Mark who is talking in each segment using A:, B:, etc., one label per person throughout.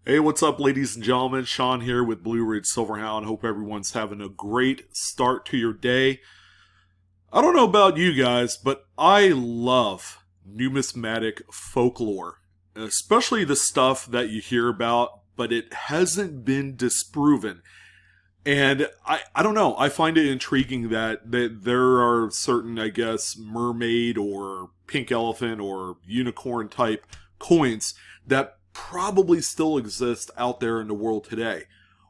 A: Hey, what's up, ladies and gentlemen? Sean here with BlueRidgeSilverhound. Hope everyone's having a great start to your day. I don't know about you guys, but I love numismatic folklore, especially the stuff that you hear about, but it hasn't been disproven. And I don't know, I find it intriguing that there are certain, I guess, mermaid or pink elephant or unicorn type coins that probably still exist out there in the world today.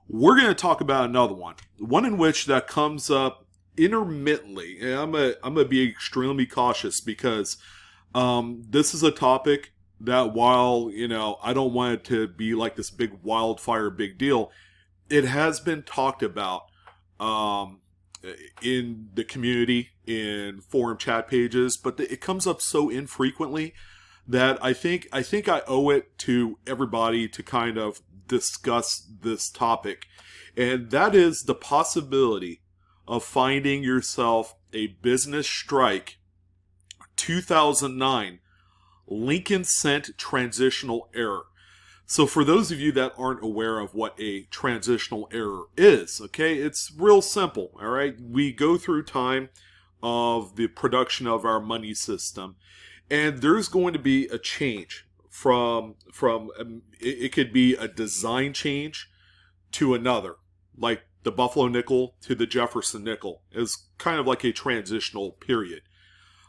A: We're going to talk about another one in which that comes up intermittently. And I'm gonna be extremely cautious because this is a topic that, while I don't want it to be like this big wildfire big deal, it has been talked about um, in the community, in forum chat pages, but it comes up so infrequently that I owe it to everybody to kind of discuss this topic. And that is the possibility of finding yourself a business strike 2009 Lincoln Cent transitional error. So for those of you that aren't aware of what a transitional error is, okay, it's real simple, all right? We go through time of the production of our money system, and there's going to be a change from it could be a design change to another, like the Buffalo nickel to the Jefferson nickel is kind of like a transitional period.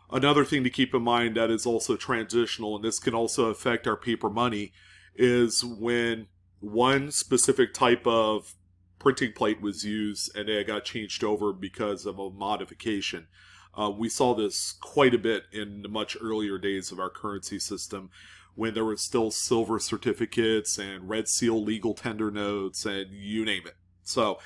A: Another thing to keep in mind that is also transitional, and this can also affect our paper money, is when one specific type of printing plate was used and it got changed over because of a modification. We saw this quite a bit in the much earlier days of our currency system when there were still silver certificates and red seal legal tender notes and you name it. So,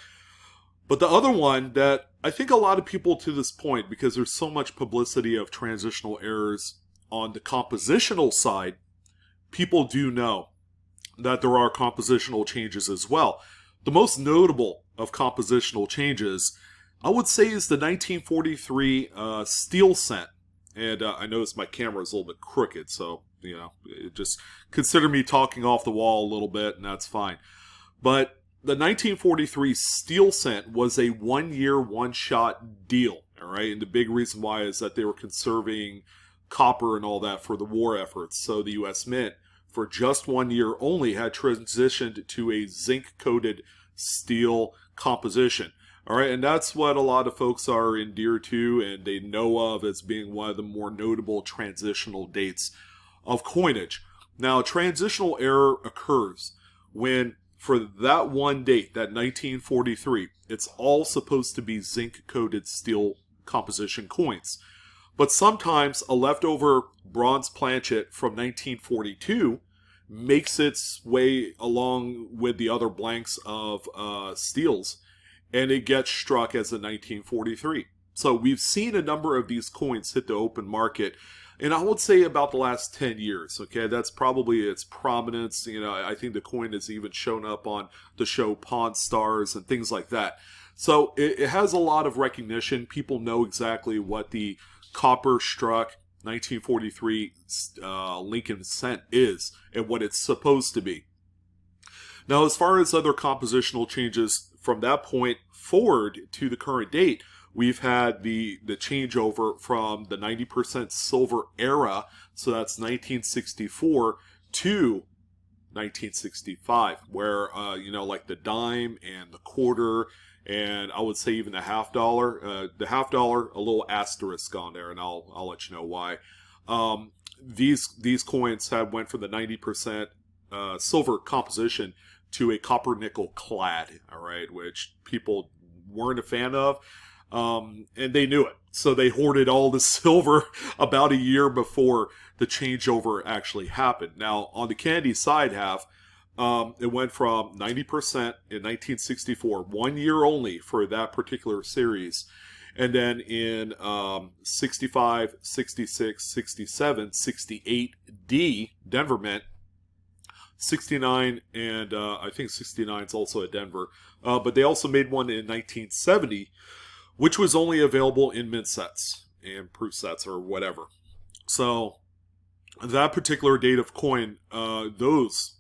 A: but the other one that I think a lot of people to this point, because there's so much publicity of transitional errors on the compositional side, people do know that there are compositional changes as well. The most notable of compositional changes, I would say, is the 1943 steel cent. And I notice my camera is a little bit crooked, so, just consider me talking off the wall a little bit, and that's fine. But the 1943 steel cent was a one-year, one-shot deal, all right? And the big reason why is that they were conserving copper and all that for the war efforts. So the U.S. Mint, for just 1 year only, had transitioned to a zinc-coated steel composition. All right, and that's what a lot of folks are endeared to and they know of as being one of the more notable transitional dates of coinage. Now, transitional error occurs when, for that one date, that 1943, it's all supposed to be zinc-coated steel composition coins. But sometimes a leftover bronze planchet from 1942 makes its way along with the other blanks of steels, and it gets struck as a 1943. So we've seen a number of these coins hit the open market, and I would say about the last 10 years, okay? That's probably its prominence. I think the coin has even shown up on the show Pawn Stars and things like that. So it has a lot of recognition. People know exactly what the copper struck 1943 Lincoln Cent is and what it's supposed to be. Now, as far as other compositional changes from that point forward to the current date, we've had the changeover from the 90% silver era, so that's 1964, to 1965, where, like the dime and the quarter, and I would say even the half dollar. The half dollar, a little asterisk on there, and I'll let you know why. These coins have went from the 90% silver composition to a copper nickel clad, all right, which people weren't a fan of, and they knew it. So they hoarded all the silver about a year before the changeover actually happened. Now, on the candy side half, it went from 90% in 1964, 1 year only for that particular series. And then in 65, 66, 67, 68D, Denver Mint, 69, and I think 69 is also at Denver. But they also made one in 1970, which was only available in mint sets and proof sets or whatever. So that particular date of coin, those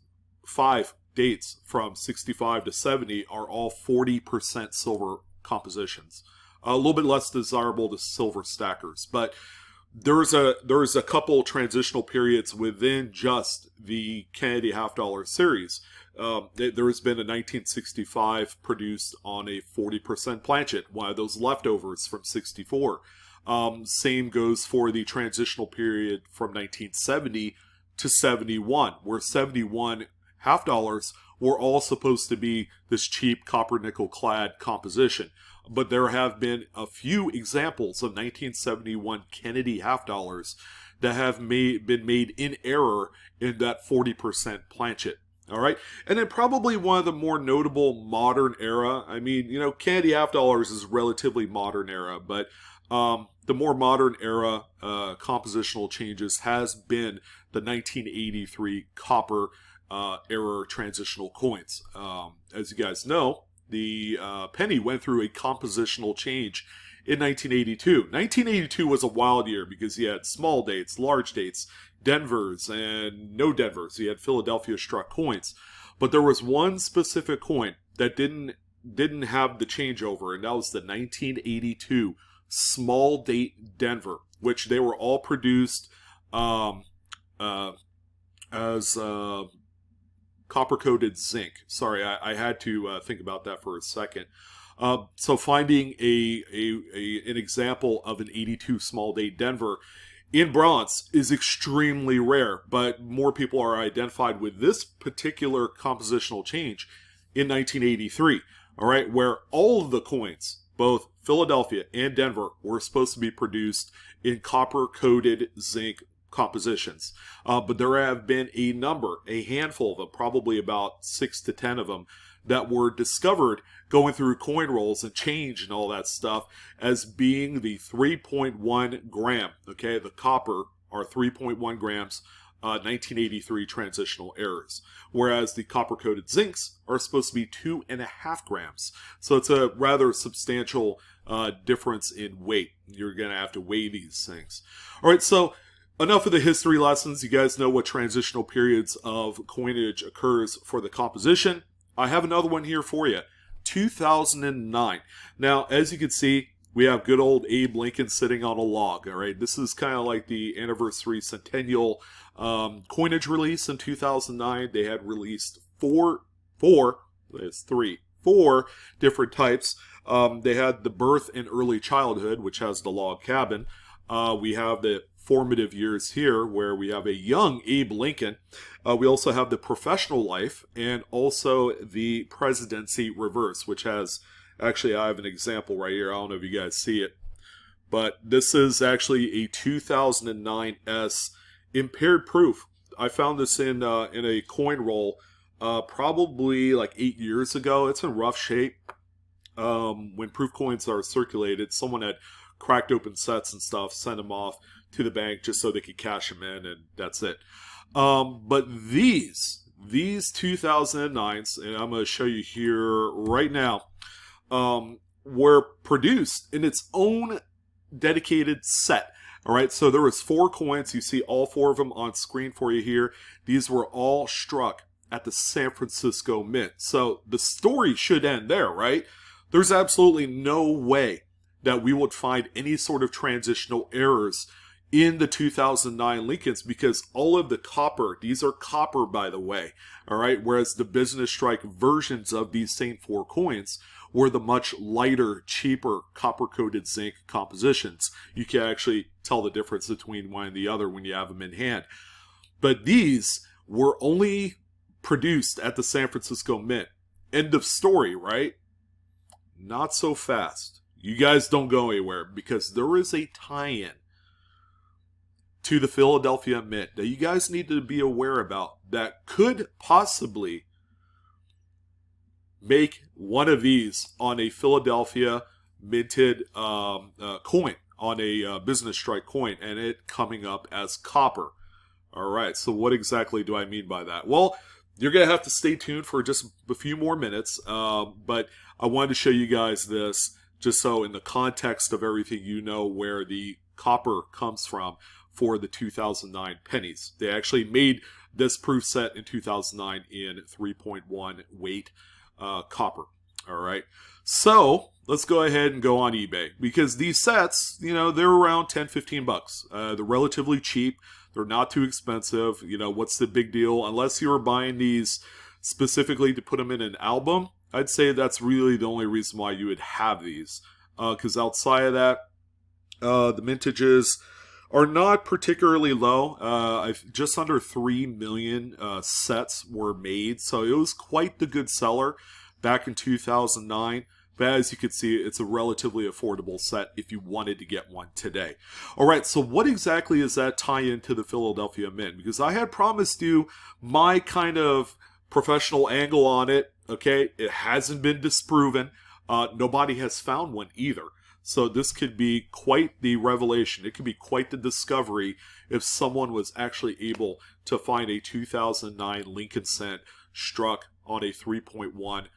A: 5 dates from 65 to 70 are all 40% silver compositions. A little bit less desirable to silver stackers, but there's a couple transitional periods within just the Kennedy half dollar series. There has been a 1965 produced on a 40% planchet, one of those leftovers from 64. Same goes for the transitional period from 1970 to 71, where 71 half dollars were all supposed to be this cheap copper nickel clad composition. But there have been a few examples of 1971 Kennedy half dollars that have been made in error in that 40% planchet. All right. And then probably one of the more notable modern era. I mean, Kennedy half dollars is relatively modern era, but the more modern era compositional changes has been the 1983 copper era transitional coins. As you guys know, the penny went through a compositional change in 1982. 1982 was a wild year because you had small dates, large dates, Denvers, and no Denvers. You had Philadelphia struck coins. But there was one specific coin that didn't have the changeover, and that was the 1982 small date Denver, which they were all produced as copper-coated zinc. Sorry, I had to think about that for a second. So finding an example of an 82 small date Denver in bronze is extremely rare, but more people are identified with this particular compositional change in 1983, all right, where all of the coins, both Philadelphia and Denver, were supposed to be produced in copper-coated zinc compositions. But there have been a handful of them, probably about 6 to 10 of them, that were discovered going through coin rolls and change and all that stuff as being the 3.1 gram, okay, the copper are 3.1 grams, 1983 transitional errors, whereas the copper-coated zincs are supposed to be 2.5 grams. So it's a rather substantial difference in weight. You're going to have to weigh these things. All right, so enough of the history lessons. You guys know what transitional periods of coinage occurs for the composition. I have another one here for you. 2009. Now, as you can see, we have good old Abe Lincoln sitting on a log. All right, this is kind of like the anniversary centennial coinage release in 2009. They had released four different types. They had the birth and early childhood, which has the log cabin. We have the formative years here, where we have a young Abe Lincoln. We also have the professional life, and also the presidency reverse, which has, actually, I have an example right here. I don't know if you guys see it, but this is actually a 2009 S impaired proof. I found this in a coin roll probably like 8 years ago. It's in rough shape. When proof coins are circulated, someone had cracked open sets and stuff, sent them off to the bank just so they could cash them in, and that's it. But these 2009s, and I'm going to show you here right now, were produced in its own dedicated set. All right, so there was 4 coins. You see all 4 of them on screen for you here. These were all struck at the San Francisco Mint. So the story should end there, right? There's absolutely no way that we would find any sort of transitional errors in the 2009 Lincolns, because all of the copper, these are copper, by the way, all right, whereas the business strike versions of these same 4 coins were the much lighter, cheaper copper-coated zinc compositions. You can actually tell the difference between one and the other when you have them in hand. But these were only produced at the San Francisco Mint. End of story, right? Not so fast. You guys don't go anywhere, because there is a tie-in to the Philadelphia Mint that you guys need to be aware about that could possibly make one of these on a Philadelphia minted coin, on a business strike coin, and it coming up as copper. All right, so what exactly do I mean by that? Well, you're going to have to stay tuned for just a few more minutes, but I wanted to show you guys this just so in the context of everything you know where the copper comes from for the 2009 pennies. They actually made this proof set in 2009 in 3.1 weight copper. All right. So let's go ahead and go on eBay, because these sets, you know, they're around 10, 15 bucks. They're relatively cheap. They're not too expensive. You know, what's the big deal? Unless you're buying these specifically to put them in an album, I'd say that's really the only reason why you would have these. Because outside of that, the mintages are not particularly low. Just under 3 million sets were made, so it was quite the good seller back in 2009. But as you can see, it's a relatively affordable set if you wanted to get one today. All right, so what exactly is that tie into the Philadelphia Mint? Because I had promised you my kind of professional angle on it. Okay, it hasn't been disproven. Nobody has found one either. So this could be quite the revelation. It could be quite the discovery if someone was actually able to find a 2009 Lincoln cent struck on a 3.1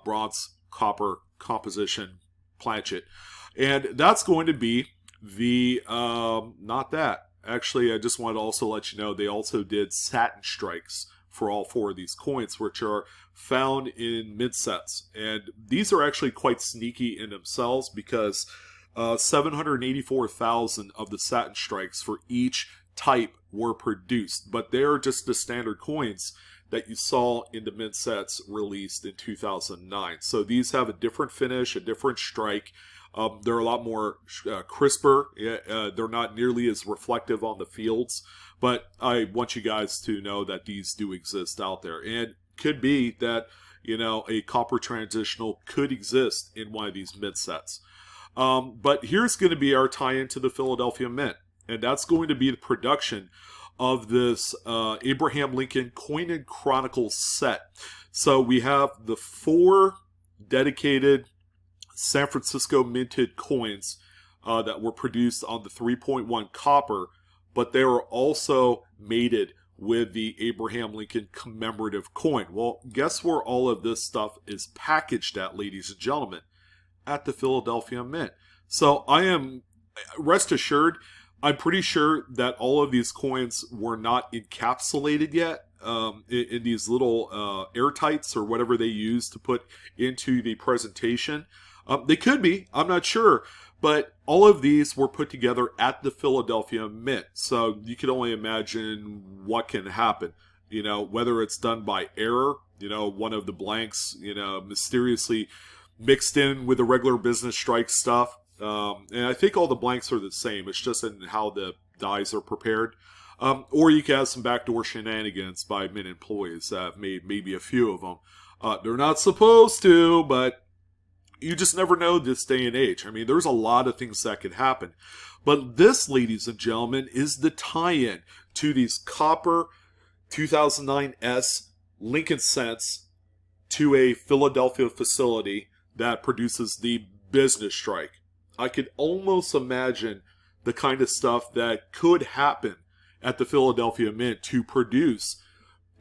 A: bronze copper composition planchet. And that's going to be the, not that. Actually, I just wanted to also let you know they also did Satin Strikes for all four of these coins, which are found in mid sets. And these are actually quite sneaky in themselves, because 784,000 of the Satin Strikes for each type were produced. But they're just the standard coins that you saw in the mid sets released in 2009. So these have a different finish, a different strike. They're a lot more crisper. They're not nearly as reflective on the fields. But I want you guys to know that these do exist out there. And could be that, you know, a copper transitional could exist in one of these mid sets. But here's going to be our tie-in to the Philadelphia Mint. And that's going to be the production of this Abraham Lincoln Coin and Chronicles set. So we have the 4 dedicated San Francisco minted coins that were produced on the 3.1 copper, but they were also mated with the Abraham Lincoln commemorative coin. Well, guess where all of this stuff is packaged at, ladies and gentlemen? At the Philadelphia Mint. So I am, rest assured, I'm pretty sure that all of these coins were not encapsulated yet in these little airtights or whatever they use to put into the presentation. They could be, I'm not sure. But all of these were put together at the Philadelphia Mint. So you can only imagine what can happen. You know, whether it's done by error, you know, one of the blanks, you know, mysteriously mixed in with the regular business strike stuff. And I think all the blanks are the same. It's just in how the dies are prepared. Or you can have some backdoor shenanigans by Mint employees that have made maybe a few of them. They're not supposed to, but you just never know this day and age. I mean, there's a lot of things that could happen. But this, ladies and gentlemen, is the tie-in to these copper 2009S Lincoln cents to a Philadelphia facility that produces the business strike. I could almost imagine the kind of stuff that could happen at the Philadelphia Mint to produce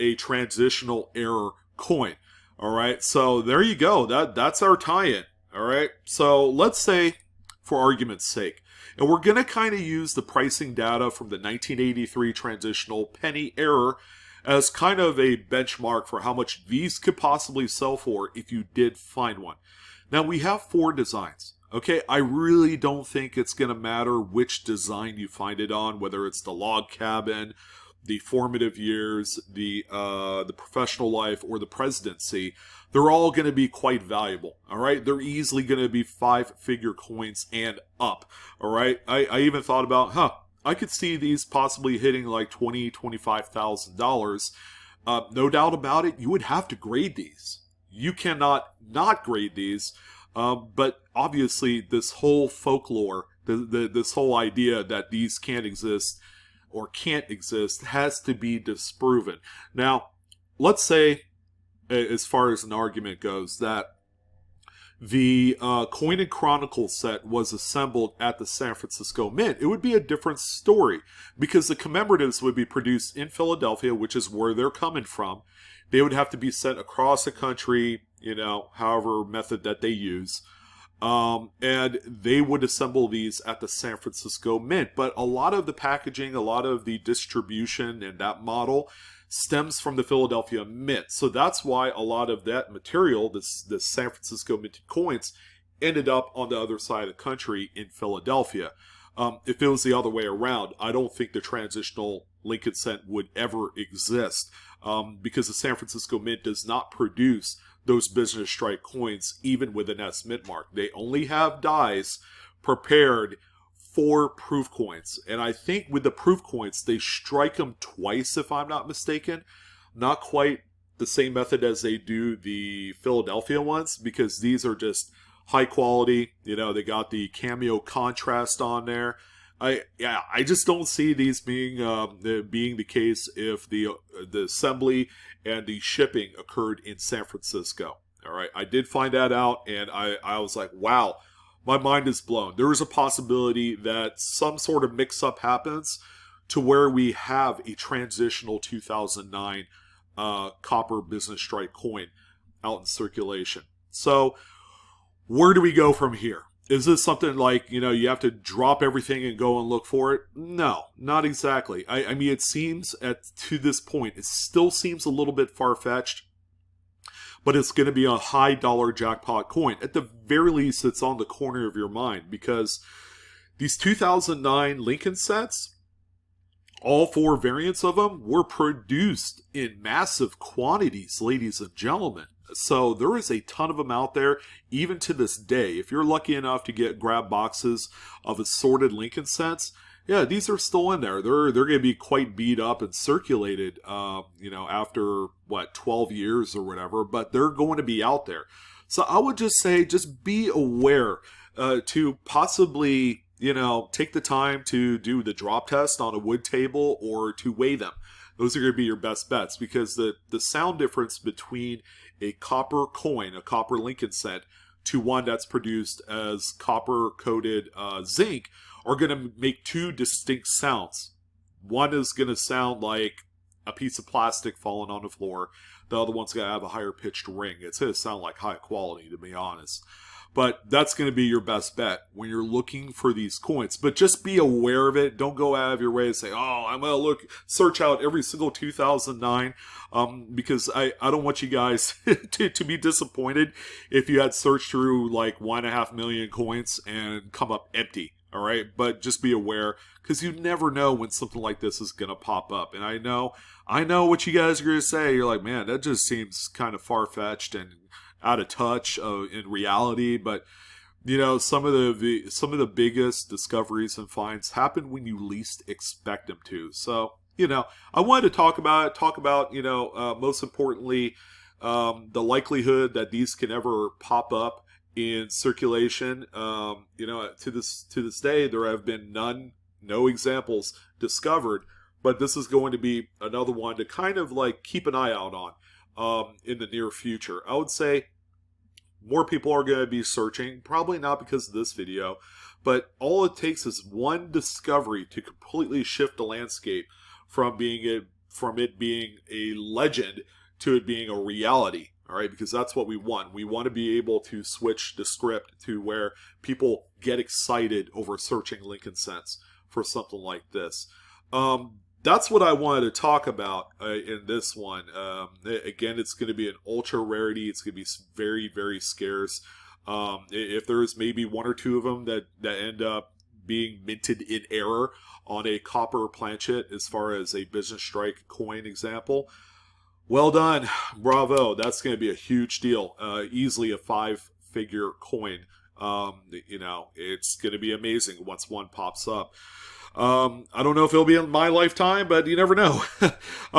A: a transitional error coin. All right, so there you go. That's our tie-in. All right, so let's say, for argument's sake, and we're going to kind of use the pricing data from the 1983 transitional penny error as kind of a benchmark for how much these could possibly sell for if you did find one. Now, we have 4 designs. Okay, I really don't think it's going to matter which design you find it on, whether it's the log cabin, the formative years, the professional life, or the presidency. They're all going to be quite valuable. All right, they're easily going to be 5-figure coins and up. All right, I even thought about, I could see these possibly hitting like $20,000, $25,000. No doubt about it, you would have to grade these. You cannot not grade these. But obviously, this whole folklore, this whole idea that these can't exist or can't exist has to be disproven. Now, let's say, as far as an argument goes, that the Coin and Chronicle set was assembled at the San Francisco Mint. It would be a different story because the commemoratives would be produced in Philadelphia, which is where they're coming from. They would have to be sent across the country, you know, however method that they use. And they would assemble these at the San Francisco Mint. But a lot of the packaging, a lot of the distribution and that model stems from the Philadelphia Mint. So that's why a lot of that material, this San Francisco minted coins, ended up on the other side of the country in Philadelphia. If it was the other way around, I don't think the transitional Lincoln cent would ever exist, because the San Francisco Mint does not produce those business strike coins even with an S mint mark. They only have dies prepared for proof coins. And I think with the proof coins, they strike them twice, if I'm not mistaken. Not quite the same method as they do the Philadelphia ones, because these are just high quality. You know, they got the cameo contrast on there. I just don't see these being the case if the assembly and the shipping occurred in San Francisco. All right, I did find that out, and I was like, wow, my mind is blown. There is a possibility that some sort of mix-up happens to where we have a transitional 2009 copper business strike coin out in circulation. So where do we go from here? Is this something like, you know, you have to drop everything and go and look for it? No, not exactly. I mean, it seems to this point, it still seems a little bit far-fetched, but it's going to be a high dollar jackpot coin. At the very least, it's on the corner of your mind, because these 2009 Lincoln sets, all 4 variants of them, were produced in massive quantities, ladies and gentlemen. So there is a ton of them out there, even to this day. If you're lucky enough to grab boxes of assorted Lincoln sets, yeah, these are still in there. They're going to be quite beat up and circulated, you know, after, 12 years or whatever, but they're going to be out there. So I would just say, just be aware to possibly, you know, take the time to do the drop test on a wood table or to weigh them. Those are going to be your best bets, because the sound difference between a copper coin, a copper Lincoln cent, to one that's produced as copper-coated zinc are going to make 2 distinct sounds. One is going to sound like a piece of plastic falling on the floor. The other one's going to have a higher pitched ring. It's going to sound like high quality, to be honest. But that's going to be your best bet when you're looking for these coins. But just be aware of it. Don't go out of your way and say, oh, I'm going to search out every single 2009. Because I don't want you guys to be disappointed if you had searched through like 1.5 million coins and come up empty. All right. But just be aware, because you never know when something like this is going to pop up. And I know what you guys are going to say. You're like, man, that just seems kind of far-fetched and out of touch in reality, but you know, some of the biggest discoveries and finds happen when you least expect them to. So, you know, I wanted to talk about you know, most importantly, the likelihood that these can ever pop up in circulation. You know, to this day, there have been no examples discovered, but this is going to be another one to kind of like keep an eye out on. In the near future. I would say more people are going to be searching, probably not because of this video, but all it takes is one discovery to completely shift the landscape from it being a legend to it being a reality. All right, because that's what we want. We want to be able to switch the script to where people get excited over searching Lincoln cents for something like this. That's what I wanted to talk about in this one. Again, it's going to be an ultra rarity. It's going to be very, very scarce. If there's maybe 1 or 2 of them that end up being minted in error on a copper planchet as far as a business strike coin example, well done. Bravo. That's going to be a huge deal. Easily a 5-figure coin. You know, it's going to be amazing once one pops up. I don't know if it'll be in my lifetime, but you never know.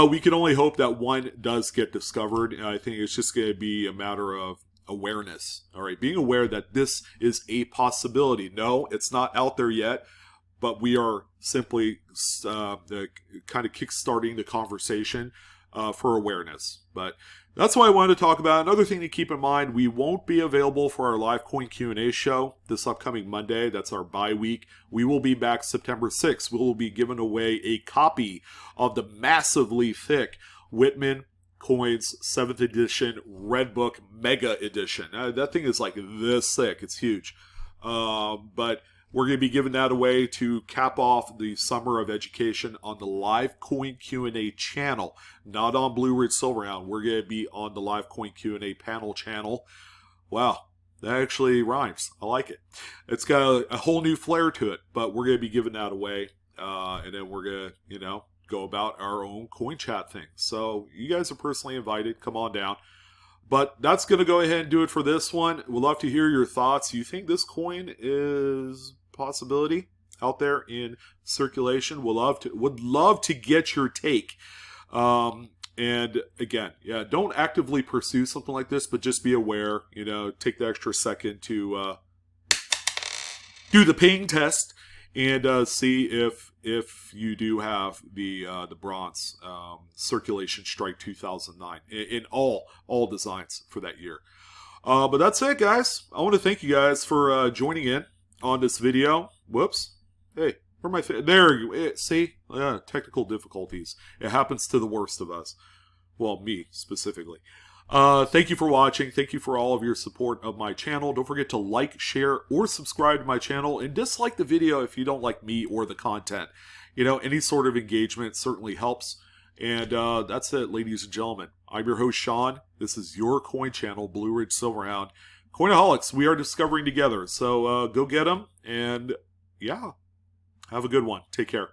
A: We can only hope that one does get discovered. And I think it's just going to be a matter of awareness. All right, being aware that this is a possibility. No, it's not out there yet, but we are simply kind of kickstarting the conversation for awareness. But that's what I wanted to talk about. Another thing to keep in mind, we won't be available for our live coin Q&A show this upcoming Monday. That's our bye week. We will be back September 6th. We will be giving away a copy of the massively thick Whitman Coins 7th edition Red Book Mega Edition. That thing is like this thick. It's huge. But We're going to be giving that away to cap off the summer of education on the live coin Q&A channel, not on Blue Ridge Silverhound. We're going to be on the live coin Q&A panel channel. Wow, that actually rhymes. I like it. It's got a whole new flair to it, but we're going to be giving that away, and then we're going to, go about our own coin chat thing. So you guys are personally invited. Come on down. But that's going to go ahead and do it for this one. We'd love to hear your thoughts. You think this coin is a possibility out there in circulation? Would love to get your take. And again, yeah, don't actively pursue something like this, but just be aware, take the extra second to do the ping test and see if you do have the bronze circulation strike 2009 in all designs for that year. But that's it, guys. I want to thank you guys for joining in on this video. Whoops. Hey, where am I? There. See? Technical difficulties. It happens to the worst of us. Well, me specifically. Thank you for watching. Thank you for all of your support of my channel. Don't forget to like, share, or subscribe to my channel. And dislike the video if you don't like me or the content. Any sort of engagement certainly helps. And that's it, ladies and gentlemen. I'm your host, Sean. This is your coin channel, Blue Ridge Silverhound. Coinaholics, we are discovering together. So go get them. And yeah, have a good one. Take care.